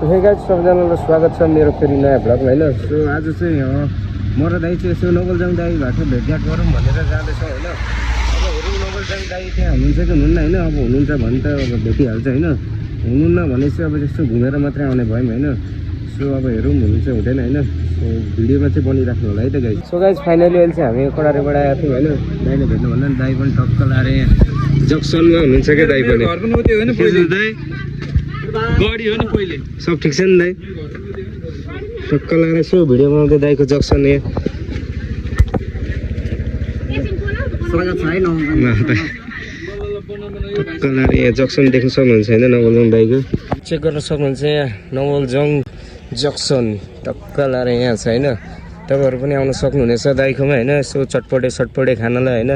Hey guys सबैजनालाई स्वागत छ मेरो फेरि नयाँ भ्लगमा हैन। सो आज चाहिँ म र दाइ चाहिँ यसो नवलजङ दाइबाट भेटघाट गरौँ भनेर जाँदैछौँ हैन। अब हेरौँ नवलजङ दाइ त्यहाँ हुनुहुन्छ कि हुनुहुन्न हैन। अब हुनुहुन्छ भने त अब भेटिहाल्छ हैन, हुनुहुन्न भने चाहिँ अब जस्तो घुमेर मात्रै आउने भयौँ हैन। सो अब हेरौँ हुनुहुन्छ हुँदैन हैन। सो भिडियोमा चाहिँ बनिराख्नु होला है त गाइस। सो गाइस फाइनली अहिले चाहिँ हामी कडारेबाट आएको थियौँ हैन। दाइले भेट्नु भन्दा दाइ पनि टक्क लाएर जक्सनमा हुनुहुन्छ क्या दाइ पनि। घर पनि उतै होइन पहिले दाइ गाडी हो नि पहिले सब ठिक छ नि दाइ। टक्क लाएर यसो भिडियो बनाउँदै दाइको जक्सन यहाँ टक्क लाएर यहाँ जक्सन देख्न सक्नुहुन्छ होइन नवलजङ दाइको। चेक गर्न सक्नुहुन्छ यहाँ नवलजङ जक्सन टक्क लाएर यहाँ छ होइन। तपाईँहरू पनि आउन सक्नुहुनेछ दाइकोमा होइन। यसो चटपटे खानालाई होइन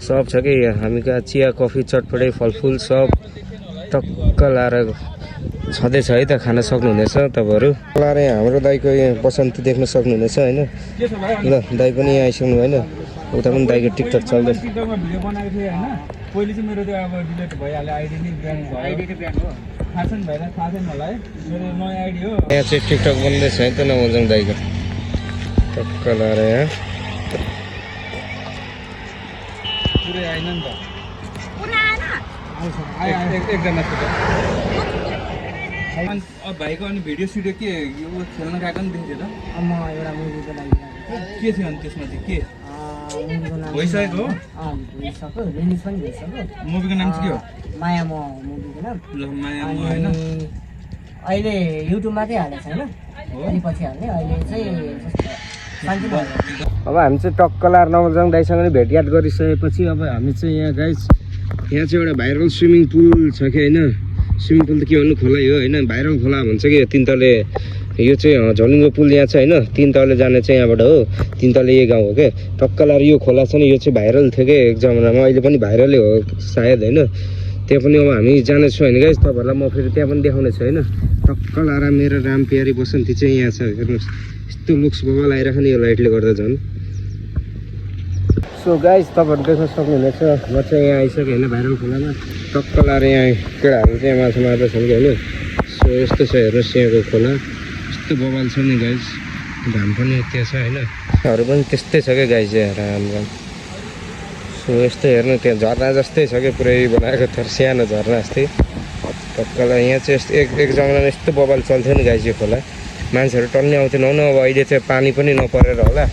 सब छ कि हामी कहाँ चिया कफी चटपटे फलफुल सब टक्क लाएर छँदैछ है त, खान सक्नुहुनेछ तपाईँहरू। लाएर यहाँ हाम्रो दाइको यहाँ बसन्ती देख्न सक्नुहुनेछ होइन। ल दाइ पनि यहाँ आइसक्नु होइन, उता पनि दाइको टिकटक चल्दैछ। यहाँ चाहिँ टिकटक बन्दैछ है त नवलजङ दाइको टक्क लाएर यहाँ। अब भाइको अनि भिडियो सिडियो के यो खेल्न गएको नि देखेको त म एउटा मुभीको लागि के थियो अनि त्यसमा चाहिँ के मुभीको नाम भइसकेको हो? भइसक्यो, रिलिज पनि भइसक्यो। मुभीको नाम चाहिँ के हो? माया म मुभीको नाम। ल माया म अनि हैन अहिले युट्युबमा चाहिँ हालेको छैन, अलि पछि हाल्ने। अहिले चाहिँ शान्ति भयो। अब हामी चाहिँ टक्क लाएर नवलजङ दाइसँग नि भेटघाट गरिसकेपछि अब हामी चाहिँ यहाँ गाइस यहाँ चाहिँ एउटा भाइरल स्विमिङ पुल छ कि होइन। स्विमिङ पुल त के भन्नु खोला हो होइन, भाइरल खोला भन्छ कि। तिन तले यो चाहिँ झलिङ्गो पुल यहाँ छ होइन, तिन तले जाने चाहिँ यहाँबाट हो। तिन तले यो गाउँ हो क्या टक्क लाएर यो खोला छ नि, यो चाहिँ भाइरल थियो कि एक जमानामा, अहिले पनि भाइरलै हो सायद होइन। त्यहाँ पनि अब हामी जानेछौँ होइन गाइस, तपाईँहरूलाई म फेरि त्यहाँ पनि देखाउने छु होइन। टक्क लाएर मेरो राम प्यारी बसन्ती चाहिँ यहाँ छ हेर्नुहोस्, यस्तो लुक्स बबाल आइरहेको नि यो लाइटले गर्दा झन्। सो गाइस तपाईँहरू देख्न सक्नुहुनेछ म चाहिँ यहाँ आइसकेँ होइन भाइरल खोलामा। टक्क लाएर यहाँ केटाहरू चाहिँ माछा मार्दैछन् कि होइन। सो यस्तो छ हेर्नुहोस् यहाँको खोला, यस्तो बबाल छ नि गाइस, घाम पनि यति छ होइन। हरू पनि त्यस्तै छ क्या गाइस हेर हाम्रो। सो यस्तो हेर्नु त्यहाँ झर्ना जस्तै छ क्या, पुरै बनाएको तर सानो झर्ना जस्तै टक्क लाएर यहाँ चाहिँ एक जमानामा यस्तो बबाल चल्थ्यो नि गाइस यो खोला। मान्छेहरू टन्नै आउँथेन न। अब अहिले चाहिँ पानी पनि नपरेर होला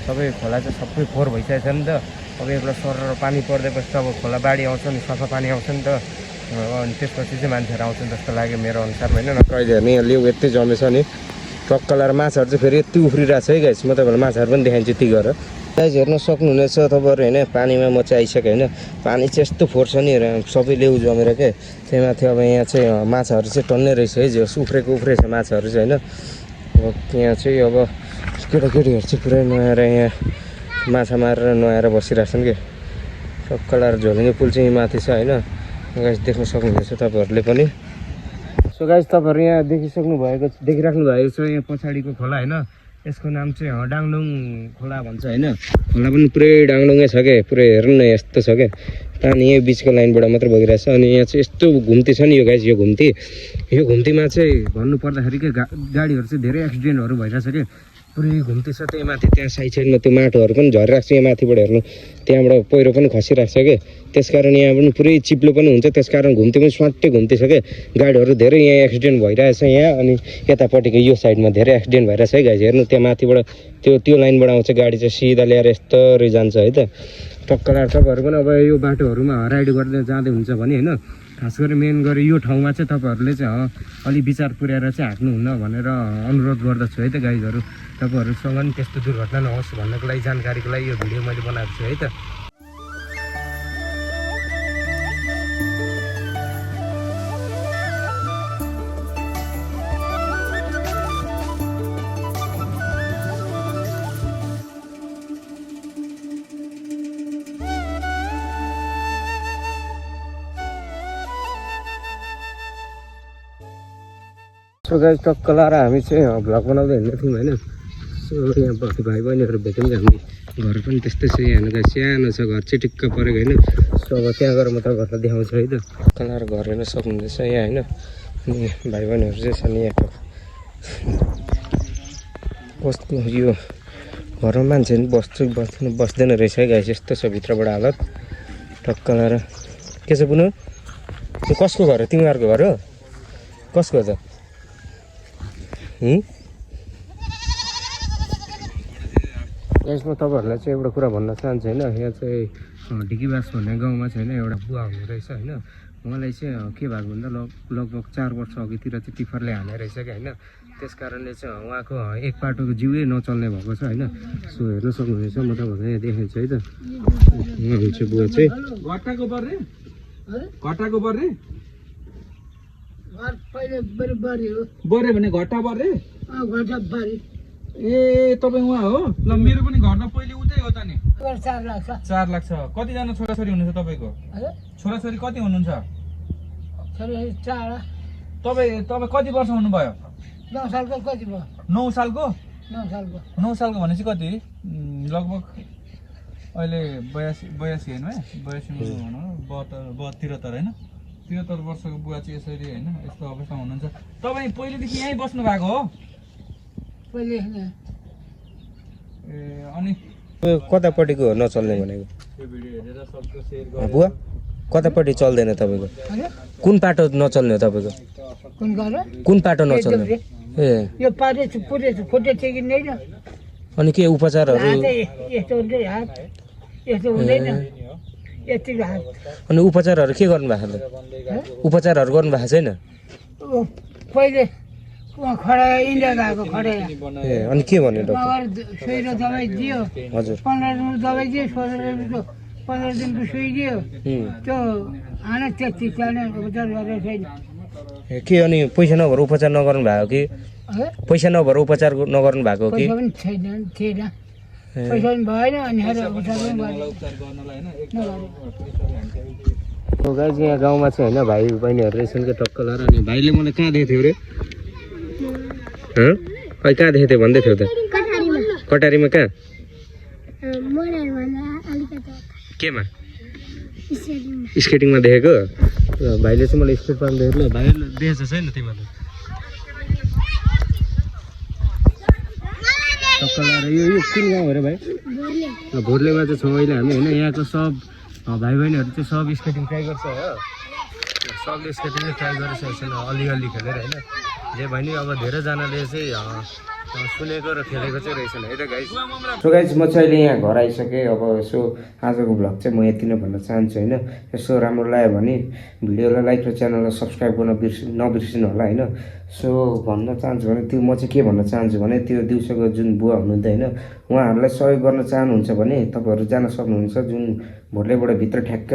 सबै खोला चाहिँ सबै फोहोर भइसकेको छ नि त। अब एकपल्ट सर पानी पर्दैपछि त अब खोला बाढी आउँछ नि, सफा पानी आउँछ नि त। अनि त्यसपछि चाहिँ मान्छेहरू आउँछन् जस्तो लाग्यो मेरो अनुसारमा होइन। नत्र अहिले हेर्ने यहाँ लेउ यति जमेछ नि टक्क लाएर माछाहरू चाहिँ फेरि यति उफ्रिरहेको छ है गाइस। म तपाईँहरूलाई माछाहरू पनि देखाइदिन्छु यति गरेर गाइस हेर्न सक्नुहुनेछ तपाईँहरू होइन। पानीमा म चाहिँ आइसकेँ होइन, पानी चाहिँ यस्तो फोहोर छ नि सबै लेउ जमेर क्या। त्यही माथि अब यहाँ चाहिँ माछाहरू चाहिँ टन्नै रहेछ है, जो उफ्रेको छ माछाहरू चाहिँ होइन। अब यहाँ चाहिँ अब केटाकेटीहरू चाहिँ पुरै नुहाएर यहाँ माछा मारेर नुहाएर बसिरहेछन् कि। टक्क लाएर झोलिङ्गे पुल चाहिँ माथि छ होइन गाइस, देख्न सक्नुहुनेछ तपाईँहरूले पनि। सो गाइस तपाईँहरू यहाँ देखिराख्नु भएको छ यहाँ पछाडिको खोला होइन। यसको नाम चाहिँ डाङडुङ खोला भन्छ होइन। खोला पनि पुरै डाङडुङै छ क्या, पुरै हेर्नु न यस्तो छ क्या। पानी यहीँ बिचको लाइनबाट मात्र बगिरहेछ। अनि यहाँ चाहिँ यस्तो घुम्ती छ नि यो गाइस, यो घुम्तीमा चाहिँ भन्नु पर्दाखेरि के गाडीहरू चाहिँ धेरै एक्सिडेन्टहरू भइरहेछ कि। पुरै घुम्ती छ त्यही माथि, त्यहाँ साइडमा त्यो माटोहरू पनि झरिरहेको छ यहाँ माथिबाट हेर्नु, त्यहाँबाट पहिरो पनि खसिरहेको छ कि। त्यसकारण यहाँ पनि पुरै चिप्लो पनि हुन्छ, त्यसकारण घुम्ती पनि स्वाट्टै घुम्ती छ क्या। गाडीहरू धेरै यहाँ एक्सिडेन्ट भइरहेछ यहाँ। अनि यतापट्टिको यो साइडमा धेरै एक्सिडेन्ट भइरहेछ है गाइस। हेर्नु त्यहाँ माथिबाट त्यो लाइनबाट आउँछ गाडी चाहिँ सिधा ल्याएर यस्तरी जान्छ है त। टक्क लाएर तपाईँहरू पनि अब यो बाटोहरूमा राइड गर्दै जाँदै हुन्छ भने होइन, खास गरी मेन गरी यो ठाउँमा चाहिँ तपाईँहरूले चाहिँ अलि विचार पुर्याएर चाहिँ हाँक्नुहुन्न भनेर अनुरोध गर्दछु है त गाइजहरू। तपाईँहरूसँग नि त्यस्तो दुर्घटना नहोस् भन्नको लागि जानकारीको लागि यो भिडियो मैले बनाएको छु है त। सो गाइस टक्क लाएर हामी चाहिँ भ्लग बनाउँदै हिँड्दै थियौँ होइन। सो यहाँ बस्ने भाइ बहिनीहरू भेट्यौँ कि हामी घर पनि त्यस्तै छ यहाँ गाइस, सानो छ घर चाहिँ टिक्क परेको होइन। सो अब त्यहाँ गएर म तपाईँहरूलाई देखाउँछु है त। कलर घर हेर्न सक्नुहुँदैछ यहाँ होइन। अनि भाइ बहिनीहरू चाहिँ छन् यहाँ कस्तो यो घरमा मान्छे पनि बस्दैन रहेछ है गाइस। यस्तो छ भित्रबाट हालत टक्क लाएर। के छ पुनः त्यो कसको घर हो? तिमीहरूको घर हो? कसको त? यसमा तपाईँहरूलाई चाहिँ एउटा कुरा भन्न चाहन्छु होइन, यहाँ चाहिँ ढिकीबास भन्ने गाउँमा चाहिँ होइन एउटा बुवा हुनु रहेछ होइन। उहाँलाई चाहिँ के भएको भन्दा लगभग 4 वर्ष अघितिर चाहिँ टिफरले हाने रहेछ क्या होइन। त्यस कारणले चाहिँ उहाँको एक पाटोको जिउै नचल्ने भएको छ होइन। सो हेर्न सक्नुहुनेछ, म तपाईँहरूलाई यहाँ देखाउँछु है त। उहाँ हुन्छ बुवा चाहिँ घट्टाको बर्रे घट्टाको बर्रे बर्रे भने घट्टा बर्रे ए तपाईँ उहाँ हो? ल मेरो पनि घर त पहिले उतै हो त नि। 4 लाख छ। कतिजना छोराछोरी हुनुहुन्छ तपाईँको? छोराछोरी कति हुनुहुन्छ? तपाईँ कति वर्ष हुनुभयो? 9 सालको कति भयो? 9 सालको? 9 सालको भनेपछि कति लगभग अहिले 82 होइन है? 82 भनौँ 73 होइन? 73 वर्षको बुवा चाहिँ यसरी होइन यस्तो अवस्थामा हुनुहुन्छ। तपाईँ पहिलेदेखि यहीँ बस्नु भएको हो? पहिले ए अनि कतापट्टिको हो नचल्ने भनेको? यो भिडियो हेरेर सबको सेयर बुवा कतापट्टि चल्दैन तपाईँको? कुन पाटो नचल्ने हो तपाईँको? कुन पाटो नचल्ने? ए यो पाटो पुरै फोटो चेकिँदैन। अनि के उपचारहरू? यस्तो हुन्छ हात यस्तो हुँदैन यतिको हात। अनि उपचारहरू के गर्नु भएको त? उपचारहरू गर्नु भएको छैन? पहिले खडा इन्डिया गएको खडा ए अनि के भन्यो डक्टर? सुई र दबाई दियो। हजुर 15 दिनको दबाई दियो, 15 दिनको सुई दियो। त्यो आना 33 जाने उपचार गरेको छैन। के अनि पैसा नभएर उपचार नगर्नु भएको कि? पैसा नभएर उपचार नगर्नु भएको कि? पैसा पनि थिएन पैसा पनि भएन अनि उपचार पनि गाइज यहाँ गाउँमा चाहिँ होइन भाइ बहिनीहरू रहेछन् क्या टक्क लाएर। अनि भाइले मलाई कहाँ दिएको थियो रे? अहिले कहाँ देखेको थियो भन्दै थियो त? कटारीमा कहाँ? केमा? स्केटिङमा देखेको? भाइले चाहिँ मलाई स्केट पार्न देखेको। भाइले देखेको छैन तिमीहरूले? टक्क लाएर यो कुन गाउँ हो रे भाइ? भोरलेमा चाहिँ छौँ अहिले हामी होइन। यहाँको सब भाइ बहिनीहरू चाहिँ सब स्केटिङ ट्राई गर्छ हो। सबले स्केटिङ ट्राई गरिसकेको छैन, अलिअलि खेलेर होइन। जे भने अब धेरैजनाले चाहिँ सुनेको र खेलेको चाहिँ रहेछन् है त गाइज। सो गाइज म चाहिँ अहिले यहाँ घर आइसकेँ। अब यसो आजको भ्लग चाहिँ म यति नै भन्न चाहन्छु होइन। यसो राम्रो लाग्यो भने भिडियोलाई लाइक र च्यानललाई सब्सक्राइब गर्न नबिर्सिनु होला होइन। सो भन्न चाहन्छु भने त्यो म चाहिँ के भन्न चाहन्छु भने त्यो दिउँसोको जुन बुवा हुनुहुन्थ्यो होइन, उहाँहरूलाई सहयोग गर्न चाहनुहुन्छ भने तपाईँहरू जान सक्नुहुन्छ। जुन भोरलेबाट भित्र ठ्याक्क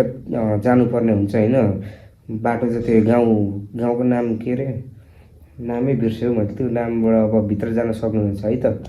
जानुपर्ने हुन्छ होइन। बाटो चाहिँ त्यो गाउँको नाम के अरे? नामै बिर्स्यो मैले। त्यो नामबाट अब भित्र जान सक्नुहुन्छ है त।